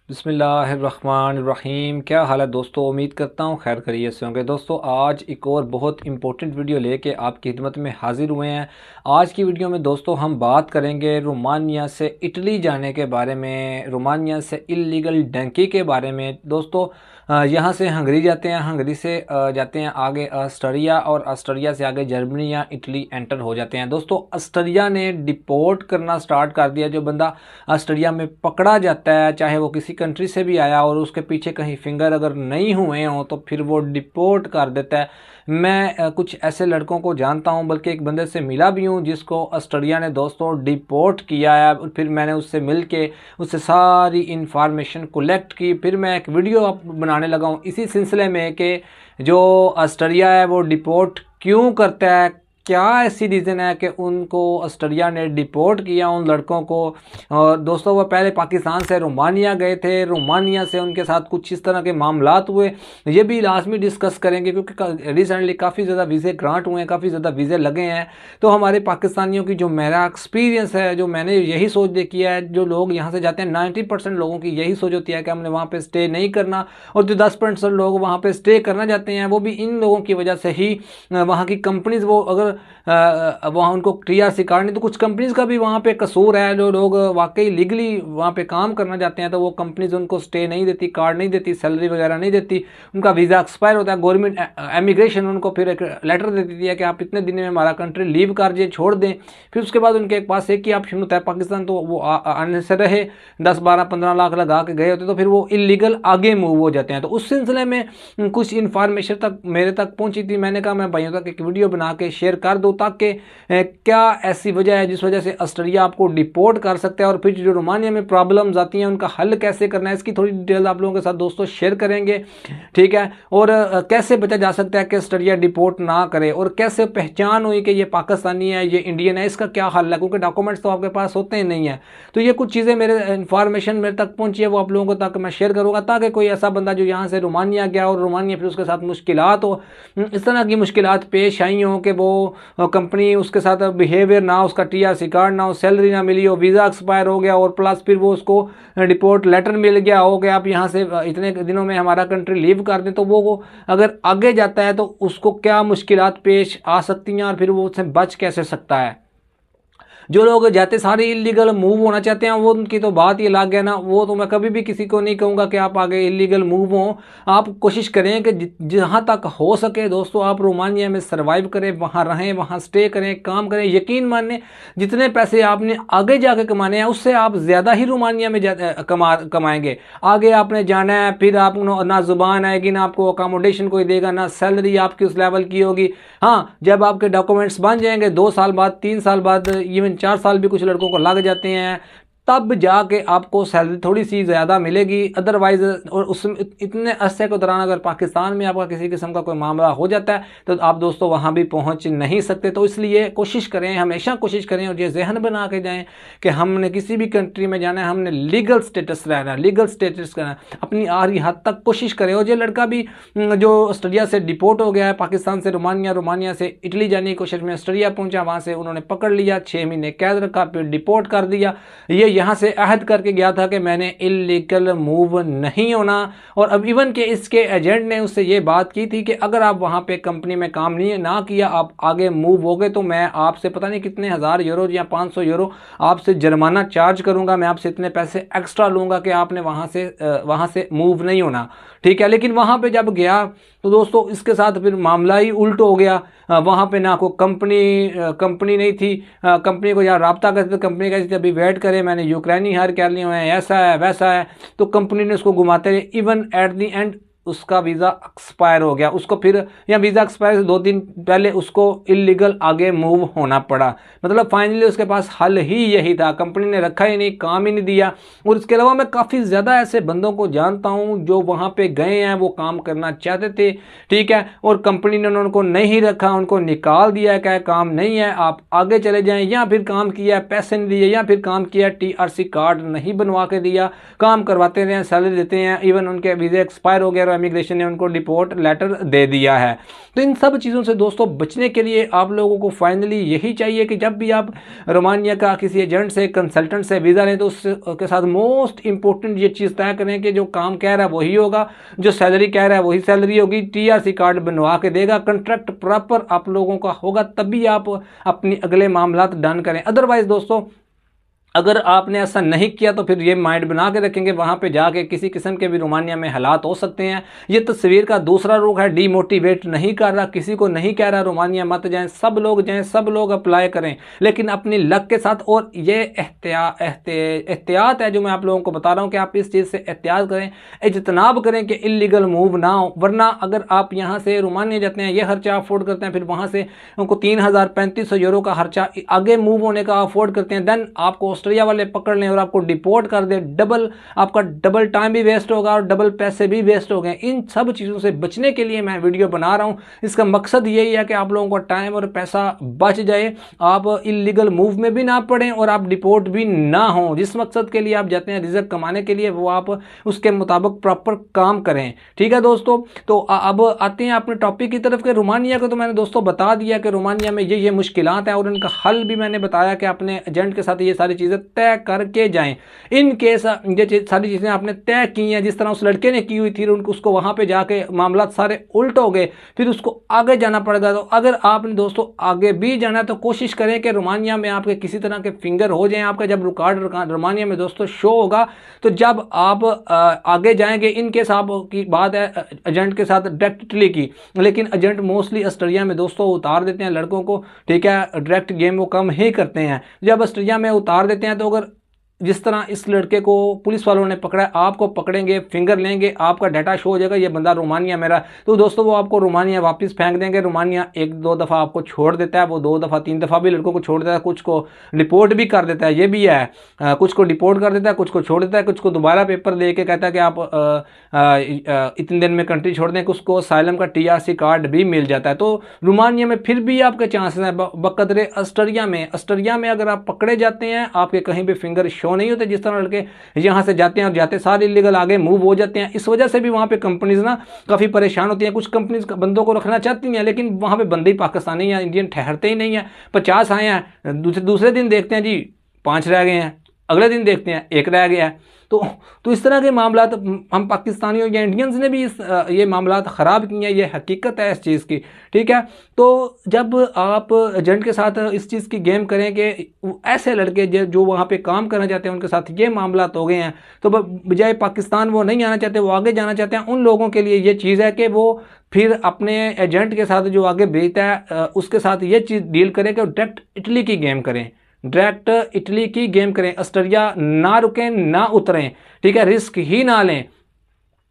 बिस्मिल्लाहिर्रहमानिर्रहीम। क्या हाल है दोस्तों, उम्मीद करता हूँ खैर खैरियत से होंगे। दोस्तों आज एक और बहुत इंपॉर्टेंट वीडियो लेके आपकी खिदमत में हाजिर हुए हैं। आज की वीडियो में दोस्तों हम बात करेंगे रोमानिया से इटली जाने के बारे में, रोमानिया से इल्लीगल डंकी के बारे में। दोस्तों यहाँ से हंगरी जाते हैं, हंगरी से जाते हैं आगे ऑस्ट्रिया, और ऑस्ट्रिया से आगे जर्मनी या इटली एंटर हो जाते हैं। दोस्तों ऑस्ट्रिया ने डिपोर्ट करना स्टार्ट कर दिया। जो बंदा ऑस्ट्रिया में पकड़ा जाता है, चाहे वो किसी कंट्री से भी आया और उसके पीछे कहीं फिंगर अगर नहीं हुए हों, तो फिर वो डिपोर्ट कर देता है। मैं कुछ ऐसे लड़कों को जानता हूं, बल्कि एक बंदे से मिला भी हूं जिसको ऑस्ट्रिया ने दोस्तों डिपोर्ट किया है। फिर मैंने उससे मिल के उससे सारी इंफॉर्मेशन कलेक्ट की, फिर मैं एक वीडियो अब बनाने लगा हूं इसी सिलसिले में कि जो ऑस्ट्रिया है वो डिपोर्ट क्यों करता है, क्या ऐसी रीज़न है कि उनको ऑस्ट्रिया ने डिपोर्ट किया उन लड़कों को। और दोस्तों वो पहले पाकिस्तान से रोमानिया गए थे, रोमानिया से उनके साथ कुछ इस तरह के मामलात हुए, ये भी लाजमी डिस्कस करेंगे क्योंकि रिसेंटली काफ़ी ज़्यादा वीज़े ग्रांट हुए हैं, काफ़ी ज़्यादा वीज़े लगे हैं। तो हमारे पाकिस्तानियों की जो मेरा एक्सपीरियंस है, जो मैंने यही सोच देखी है, जो लोग यहाँ से जाते हैं 90% लोगों की यही सोच होती है कि हमने वहाँ पर स्टे नहीं करना, और जो 10% लोग वहाँ पर स्टे करना चाहते हैं वो भी इन लोगों की वजह से ही वहाँ की कंपनीज, वो अगर वहाँ उनको टीआरसी कार्ड नहीं, तो कुछ कंपनीज का भी वहाँ पे कसूर है। जो लोग वाकई लीगली वहाँ पे काम करना चाहते हैं तो वो कंपनीज उनको स्टे नहीं देती, कार्ड नहीं देती, सैलरी वगैरह नहीं देती, उनका वीज़ा एक्सपायर होता है। गवर्नमेंट इमिग्रेशन उनको फिर एक लेटर दे देती है कि आप इतने दिन में हमारा कंट्री लीव कर छोड़ दें। फिर उसके बाद उनके पास एक ही ऑप्शन होता है पाकिस्तान, तो वो आने से रहे, 10-12-15 लाख लगा के गए होते तो फिर वो इलीगल आगे मूव हो जाते हैं। तो उस सिलसिले में कुछ इन्फॉर्मेशन तक मेरे तक पहुंची थी, मैंने कहा मैं भाइयों तक एक वीडियो बना के शेयर कर दूं ताकि क्या ऐसी वजह है जिस वजह से ऑस्ट्रिया आपको डिपोर्ट कर सकता है, और फिर जो रोमानिया में प्रॉब्लम्स आती हैं उनका हल कैसे करना है, इसकी थोड़ी डिटेल आप लोगों के साथ दोस्तों शेयर करेंगे, ठीक है। और कैसे बचा जा सकता है कि ऑस्ट्रिया डिपोर्ट ना करे, और कैसे पहचान हुई कि ये पाकिस्तानी है, ये इंडियन है, इसका क्या हल है, क्योंकि डॉक्यूमेंट्स तो आपके पास होते ही नहीं है। तो ये कुछ चीज़ें मेरे इन्फॉर्मेशन मेरे तक पहुंची है, वो आप लोगों को तक मैं शेयर करूँगा ताकि कोई ऐसा बंदा जो यहाँ से रोमानिया गया और रोमानिया फिर उसके साथ मुश्किलात हो, इस तरह की मुश्किलात पेश आई हों कि वो कंपनी उसके साथ बिहेवियर ना, उसका टीआरसी कार्ड ना हो, सैलरी ना मिली हो, वीज़ा एक्सपायर हो गया, और प्लस फिर वो उसको डिपोर्ट लेटर मिल गया हो कि आप यहाँ से इतने दिनों में हमारा कंट्री लीव कर दें, तो वो अगर आगे जाता है तो उसको क्या मुश्किलात पेश आ सकती हैं, और फिर वो उससे बच कैसे सकता है। जो लोग जाते सारे इलीगल मूव होना चाहते हैं वो उनकी तो बात ही अलग है ना। वो तो मैं कभी भी किसी को नहीं कहूँगा कि आप आगे इलीगल मूव हो। आप कोशिश करें कि जहाँ तक हो सके दोस्तों आप रोमानिया में सर्वाइव करें, वहाँ रहें, वहाँ स्टे करें, काम करें। यकीन माने जितने पैसे आपने आगे जाके कमाने हैं उससे आप ज़्यादा ही रोमानिया में कमाएंगे। आगे आपने जाना है, फिर आप ना जुबान आएगी, ना आपको अकोमोडेशन कोई देगा, ना सैलरी आपकी उस लेवल की होगी। हाँ, जब आपके डॉक्यूमेंट्स बन जाएंगे 2 साल बाद, 3 साल बाद, इवन 4 साल भी कुछ लड़कों को लग जाते हैं, तब जाके आपको सैलरी थोड़ी सी ज़्यादा मिलेगी। अदरवाइज और उस इतने अरसे के दौरान अगर पाकिस्तान में आपका किसी किस्म का कोई मामला हो जाता है तो आप दोस्तों वहाँ भी पहुँच नहीं सकते। तो इसलिए कोशिश करें, हमेशा कोशिश करें और ये जहन बना के जाएँ कि हमने किसी भी कंट्री में जाना है, हमने लीगल स्टेटस रहना है, लीगल स्टेटस करना, अपनी आखिरी हद तक कोशिश करें। और ये लड़का भी जो ऑस्ट्रिया से डिपोर्ट हो गया है, पाकिस्तान से रोमानिया, रोमानिया से इटली जाने की कोशिश में ऑस्ट्रिया पहुँचा, वहाँ से उन्होंने पकड़ लिया, 6 महीने कैद रखा, फिर डिपोर्ट कर दिया। ये यहाँ से अहद करके गया था कि मैंने इलीगल मूव नहीं होना, और अब इवन के इसके एजेंट ने उससे ये बात की थी कि अगर आप वहाँ पे कंपनी में काम नहीं ना किया, आप आगे मूव हो गए तो मैं आपसे पता नहीं कितने हज़ार यूरो या 500 यूरो आपसे जुर्माना चार्ज करूँगा, मैं आपसे इतने पैसे एक्स्ट्रा लूँगा कि आपने वहाँ से मूव नहीं होना, ठीक है। लेकिन वहाँ पे जब गया तो दोस्तों इसके साथ फिर मामला ही उल्ट हो गया। वहाँ पे ना कोई कंपनी नहीं थी, कंपनी को यार रब्ता करते तो कंपनी कहती थी अभी वेट करें, मैंने यूक्रेनी हायर कर लिए हुए हैं, ऐसा है वैसा है, तो कंपनी ने उसको घुमाते रहे। इवन एट दी एंड उसका वीज़ा एक्सपायर हो गया, उसको फिर या वीज़ा एक्सपायर से 2 दिन पहले उसको इलीगल आगे मूव होना पड़ा। मतलब फाइनली उसके पास हल ही यही था, कंपनी ने रखा ही नहीं, काम ही नहीं दिया। और इसके अलावा मैं काफ़ी ज़्यादा ऐसे बंदों को जानता हूँ जो वहाँ पे गए हैं, वो काम करना चाहते थे, ठीक है, और कंपनी ने उनको नहीं रखा, उनको निकाल दिया, क्या काम नहीं है, आप आगे चले जाएं, या फिर काम किया पैसे नहीं दिए, या फिर काम किया टीआरसी कार्ड नहीं बनवा के दिया, काम करवाते रहे, सैलरी देते हैं, इवन उनके वीज़े एक्सपायर हो गए इमिग्रेशन ने उनको डिपोर्ट लेटर दे दिया है। तो इन सब चीज़ों से दोस्तों बचने के लिए आप लोगों को फाइनली यही चाहिए कि जब भी आप रोमानिया का किसी एजेंट से, कंसल्टेंट से वीज़ा लें तो उसके साथ मोस्ट इंपॉर्टेंट ये चीज़ तय करें कि जो काम कह रहा है वही होगा, जो सैलरी कह रहा है वही सैलरी होगी, TRC कार्ड बनवा के देगा, कंट्रैक्ट प्रॉपर आप लोगों का होगा, तभी आप अपनी अगले मामलात डन करें। अदरवाइज दोस्तों अगर आपने ऐसा नहीं किया तो फिर ये माइंड बना के रखेंगे वहाँ पे जाके किसी किस्म के भी रोमानिया में हालात हो सकते हैं। ये तस्वीर का दूसरा रुख है, डीमोटिवेट नहीं कर रहा, किसी को नहीं कह रहा रोमानिया मत जाएं, सब लोग जाएं, सब लोग अप्लाई करें, लेकिन अपनी लक के साथ। और ये एहतियात है जो मैं आप लोगों को बता रहा हूँ कि आप इस चीज़ से एहतियात करें, इजतनाब करें कि इलीगल मूव ना हो। वरना अगर आप यहाँ से रोमानिया जाते हैं, ये खर्चा अफोर्ड करते हैं, फिर वहाँ से उनको 3000-3500 यूरो का खर्चा आगे मूव होने का अफोर्ड करते हैं, देन आपको ऑस्ट्रेलिया वाले पकड़ लें और आपको डिपोर्ट कर दे, आपका डबल टाइम भी वेस्ट होगा और डबल पैसे भी वेस्ट हो गए। इन सब चीज़ों से बचने के लिए मैं वीडियो बना रहा हूँ। इसका मकसद यही है कि आप लोगों को टाइम और पैसा बच जाए, आप इलीगल मूव में भी ना पड़ें और आप डिपोर्ट भी ना हो। जिस मकसद के लिए आप जाते हैं रिजल्ट कमाने के लिए, वो आप उसके मुताबिक प्रॉपर काम करें। ठीक है दोस्तों, तो अब आते हैं अपने टॉपिक की तरफ। के रोमानिया को तो मैंने दोस्तों बता दिया कि रोमानिया में ये मुश्किलात हैं और उनका हल भी मैंने बताया कि अपने एजेंट के साथ ये सारी चीज़ें तय करके जाएं। इन केस ये सारी चीज़ें आपने तय की हैं, जिस तरह उस लड़के ने की हुई थी, उसको वहाँ पे जाके मामला सारे उल्ट हो गए, फिर उसको आगे जाना पड़ेगा। तो अगर आपने दोस्तों आगे भी जाना है तो कोशिश करें कि रोमानिया में आपके किसी तरह के फिंगर हो जाएं। आपका जब रिकॉर्ड रोमानिया में दोस्तों शो होगा तो जब आप आगे जाएंगे, इन केस आपकी बात है एजेंट के साथ डायरेक्ट इटली की, लेकिन एजेंट मोस्टली ऑस्ट्रेलिया में दोस्तों उतार देते हैं लड़कों को। ठीक है, डायरेक्ट गेम वो कम ही करते हैं। जब ऑस्ट्रेलिया में उतार देते हैं तो अगर जिस तरह इस लड़के को पुलिस वालों ने पकड़ा है, आपको पकड़ेंगे, फिंगर लेंगे, आपका डाटा शो हो जाएगा ये बंदा रोमानिया में रहा, तो दोस्तों वो आपको रोमानिया वापस फेंक देंगे। रोमानिया 1-2 दफ़ा आपको छोड़ देता है, वो 2 दफ़ा 3 दफ़ा भी लड़कों को छोड़ देता है, कुछ को डिपोर्ट भी कर देता है, ये भी है, कुछ को डिपोर्ट कर देता है, कुछ को छोड़ देता है, कुछ को दोबारा पेपर दे के कहता है कि आप इतने दिन में कंट्री छोड़ दें, कुछ को असाइलम का TRC कार्ड भी मिल जाता है। तो रोमानिया में फिर भी आपके चांसेस हैं बकदरे ऑस्ट्रेलिया में अगर आप पकड़े जाते हैं, आपके कहीं भी फिंगर शो नहीं होते। जिस तरह लड़के यहाँ से जाते हैं और जाते सारे इलीगल आगे मूव हो जाते हैं। इस वजह से भी वहाँ पे कंपनीज ना काफ़ी परेशान होती हैं। कुछ कंपनीज बंदों को रखना चाहती हैं, लेकिन वहाँ पे बंदे ही पाकिस्तानी या इंडियन ठहरते ही नहीं है। 50 आए हैं, दूसरे दिन देखते हैं जी 5 रह गए हैं, अगले दिन देखते हैं 1 रह गया है। तो इस तरह के मामला हम पाकिस्तानियों या इंडियंस ने भी ये मामला ख़राब किए हैं, ये हकीकत है इस चीज़ की। ठीक है, तो जब आप एजेंट के साथ इस चीज़ की गेम करें कि ऐसे लड़के जो वहाँ पे काम करना चाहते हैं उनके साथ ये मामला हो गए हैं, तो बजाय पाकिस्तान वो नहीं आना चाहते, वो आगे जाना चाहते हैं, उन लोगों के लिए ये चीज़ है कि वो फिर अपने एजेंट के साथ जो आगे भेजता है उसके साथ ये चीज़ डील करें कि डायरेक्ट इटली की गेम करें, डायरेक्ट इटली की गेम करें, ऑस्ट्रेलिया ना रुकें ना उतरें। ठीक है, रिस्क ही ना लें।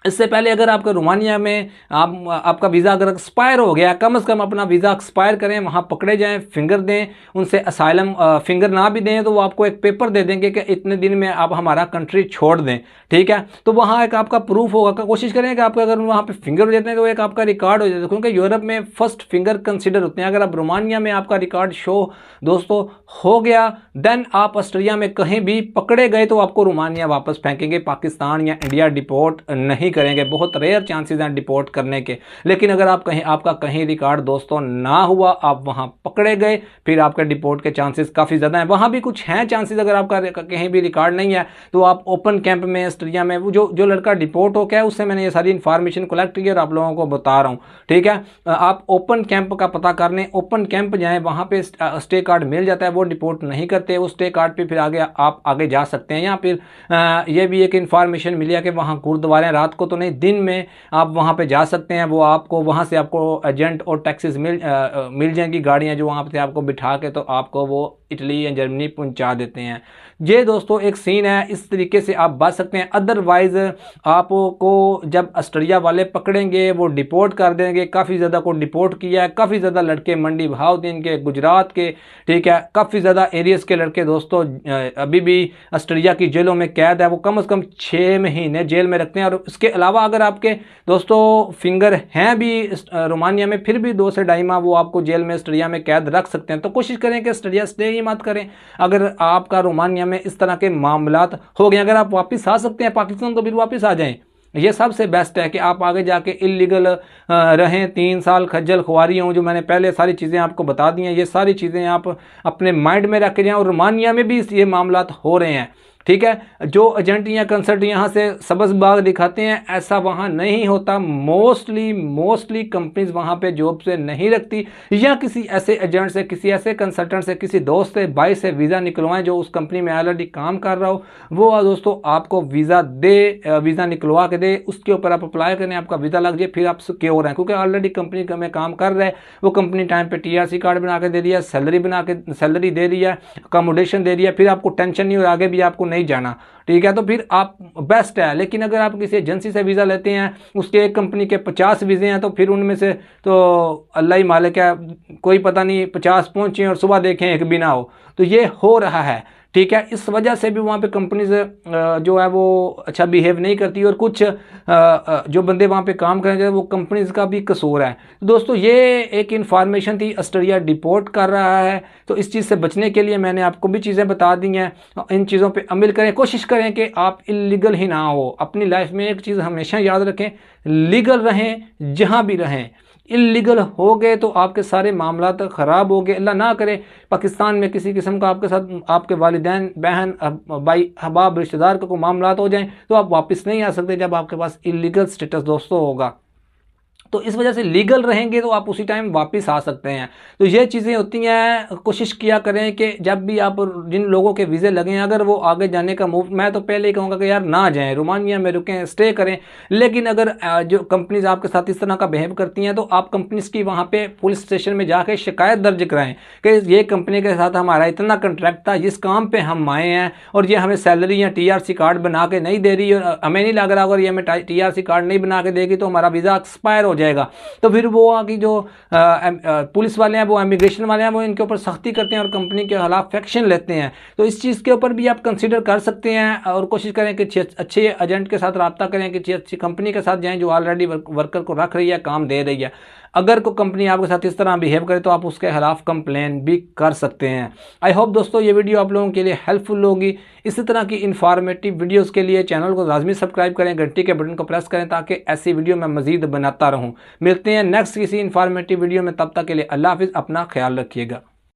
इससे पहले अगर आपका रोमानिया में आपका वीज़ा अगर एक्सपायर हो गया, कम से कम अपना वीज़ा एक्सपायर करें, वहाँ पकड़े जाएं, फिंगर दें, उनसे असाइलम फिंगर ना भी दें तो वो आपको एक पेपर दे देंगे कि इतने दिन में आप हमारा कंट्री छोड़ दें। ठीक है, तो वहाँ एक आपका प्रूफ होगा। कोशिश करें कि आपका अगर वहाँ पे फिंगर हो जाते हैं तो एक आपका रिकॉर्ड हो जाता है, क्योंकि यूरोप में फर्स्ट फिंगर कंसिडर होते हैं। अगर आप रोमानिया में आपका रिकॉर्ड शो दोस्तों हो गया, देन आप ऑस्ट्रेलिया में कहीं भी पकड़े गए तो आपको रोमानिया वापस फेंकेंगे, पाकिस्तान या इंडिया डिपोर्ट नहीं करेंगे। बहुत रेयर चांसेस हैं डिपोर्ट करने के, लेकिन अगर आपका कहीं रिकॉर्ड दोस्तों ना हुआ, आप वहां पकड़े गए, फिर आपके डिपोर्ट के चांसेस काफ़ी ज़्यादा हैं। वहां भी कुछ हैं चांसेस, अगर आपका कहीं भी रिकॉर्ड नहीं है तो आप ओपन कैंप में ऑस्ट्रेलिया में जो लड़का डिपोर्ट हो गया उससे मैंने ये सारी इन्फॉर्मेशन कलेक्ट की और आप लोगों को बता रहा हूँ। ठीक है, आप ओपन कैंप का पता कर लें, ओपन कैंप जाएँ, वहाँ पे स्टे कार्ड मिल जाता है, वो डिपोर्ट नहीं करते, उस स्टे कार्ड पे फिर आप आगे जा सकते हैं। या फिर ये भी एक इन्फॉर्मेशन मिली है कि वहाँ गुरुद्वारे रात को तो नहीं, दिन में आप वहाँ पे जा सकते हैं। वो आपको वहाँ से आपको एजेंट और टैक्सीज मिल जाएंगी, गाड़ियाँ जो वहाँ पे आपको बिठा के तो आपको वो इटली या जर्मनी पहुँचा देते हैं। ये दोस्तों एक सीन है, इस तरीके से आप बच सकते हैं। अदरवाइज़ आपको जब ऑस्ट्रेलिया वाले पकड़ेंगे वो डिपोर्ट कर देंगे। काफ़ी ज़्यादा को डिपोर्ट किया है, काफ़ी ज़्यादा लड़के मंडी भावदीन के, गुजरात के, ठीक है, काफ़ी ज़्यादा एरियाज़ के लड़के दोस्तों अभी भी ऑस्ट्रेलिया की जेलों में कैद है। वो कम से कम 6 महीने जेल में रखते हैं। और इसके अलावा अगर आपके दोस्तों फिंगर हैं भी रोमानिया में, फिर भी 2 से 2.5 माह वो आपको जेल में ऑस्ट्रेलिया में कैद रख सकते हैं। तो कोशिश करें कि ऑस्ट्रेलिया स्टे ही मत करें अगर आपका रोमानिया में इस तरह के मामलात हो गए। अगर आप वापस आ सकते हैं पाकिस्तान तो फिर वापस आ जाएं। ये सबसे बेस्ट है कि आप आगे जाके इलीगल रहें, 3 साल खज्जल खुआरी हों। जो मैंने पहले सारी चीज़ें आपको बता दी हैं, ये सारी चीज़ें आप अपने माइंड में रख के जाएं। और रोमानिया में भी ये मामला हो रहे हैं, ठीक है। जो एजेंट या कंसल्ट यहाँ से सबज बाग दिखाते हैं, ऐसा वहाँ नहीं होता। मोस्टली कंपनीज वहाँ पे जॉब से नहीं रखती, या किसी ऐसे एजेंट से, किसी ऐसे कंसल्टेंट से, किसी दोस्त से, भाई से वीज़ा निकलवाएं जो उस कंपनी में ऑलरेडी काम कर रहा हो। वो दोस्तों आपको वीज़ा वीज़ा निकलवा के दे, उसके ऊपर आप अप्लाई करें, आपका वीज़ा लग जाए, फिर आप सिक्योर हैं, क्योंकि ऑलरेडी कंपनी में काम कर रहे हैं। वो कंपनी टाइम पे TRC कार्ड बना के दे दिया, सैलरी दे दिया, अकोमोडेशन दे दिया, फिर आपको टेंशन नहीं और आगे भी आपको नहीं जाना, ठीक है। तो फिर आप बेस्ट है। लेकिन अगर आप किसी एजेंसी से वीज़ा लेते हैं, उसके एक कंपनी के 50 वीज़े हैं, तो फिर उनमें से तो अल्लाह ही मालिक है, कोई पता नहीं 50 पहुंचे और सुबह देखें एक भी ना हो। तो ये हो रहा है, ठीक है। इस वजह से भी वहाँ पे कंपनीज जो है वो अच्छा बिहेव नहीं करती, और कुछ जो बंदे वहाँ पे काम करेंगे वो कंपनीज का भी कसूर है। तो दोस्तों ये एक इन्फॉर्मेशन थी, ऑस्ट्रेलिया डिपोर्ट कर रहा है, तो इस चीज़ से बचने के लिए मैंने आपको भी चीज़ें बता दी हैं। इन चीज़ों पे अमल करें, कोशिश करें कि आप इलीगल ही ना हो। अपनी लाइफ में एक चीज़ हमेशा याद रखें, लीगल रहें जहाँ भी रहें। इलीगल हो गए तो आपके सारे मामला तो ख़राब हो गए। अल्लाह ना करे पाकिस्तान में किसी किस्म का आपके साथ, आपके वालिदैन, बहन, भाई, अहबाब, रिश्तेदार का कोई मामला हो जाए, तो आप वापस नहीं आ सकते जब आपके पास इलीगल स्टेटस दोस्तों होगा। तो इस वजह से लीगल रहेंगे तो आप उसी टाइम वापस आ सकते हैं। तो ये चीज़ें होती हैं। कोशिश किया करें कि जब भी आप, जिन लोगों के वीज़े लगे हैं, अगर वो आगे जाने का मूव, मैं तो पहले ही कहूँगा कि यार ना जाएं, रोमानिया में रुकें, स्टे करें। लेकिन अगर जो कंपनीज आपके साथ इस तरह का बिहेव करती हैं, तो आप कंपनीज की वहाँ पे पुलिस स्टेशन में जाके शिकायत दर्ज कराएं कि ये कंपनी के साथ हमारा इतना कंट्रैक्ट था, जिस काम पर हम आए हैं, और ये हमें सैलरी या TRC कार्ड बना के नहीं दे रही, और हमें नहीं लग रहा अगर ये हमें TRC कार्ड नहीं बना के देगी तो हमारा वीज़ा एक्सपायर हो जाएगा। तो फिर वो आगे जो पुलिस वाले हैं, वो इमिग्रेशन वाले हैं, वो इनके ऊपर सख्ती करते हैं और कंपनी के खिलाफ एक्शन लेते हैं। तो इस चीज़ के ऊपर भी आप कंसीडर कर सकते हैं, और कोशिश करें कि अच्छे एजेंट के साथ रब्ता करें, कि अच्छी कंपनी के साथ जाएं जो ऑलरेडी वर्कर को रख रही है, काम दे रही है। अगर कोई कंपनी आपके साथ इस तरह बिहेव करे तो आप उसके खिलाफ कंप्लेन भी कर सकते हैं। आई होप दोस्तों ये वीडियो आप लोगों के लिए हेल्पफुल होगी। इसी तरह की इन्फॉर्मेटिव वीडियोस के लिए चैनल को लाजमी सब्सक्राइब करें, घंटी के बटन को प्रेस करें, ताकि ऐसी वीडियो मैं मजीद बनाता रहूं। मिलते हैं नेक्स्ट किसी इन्फॉर्मेटिव वीडियो में, तब तक के लिए अल्लाह हाफिज़, अपना ख्याल रखिएगा।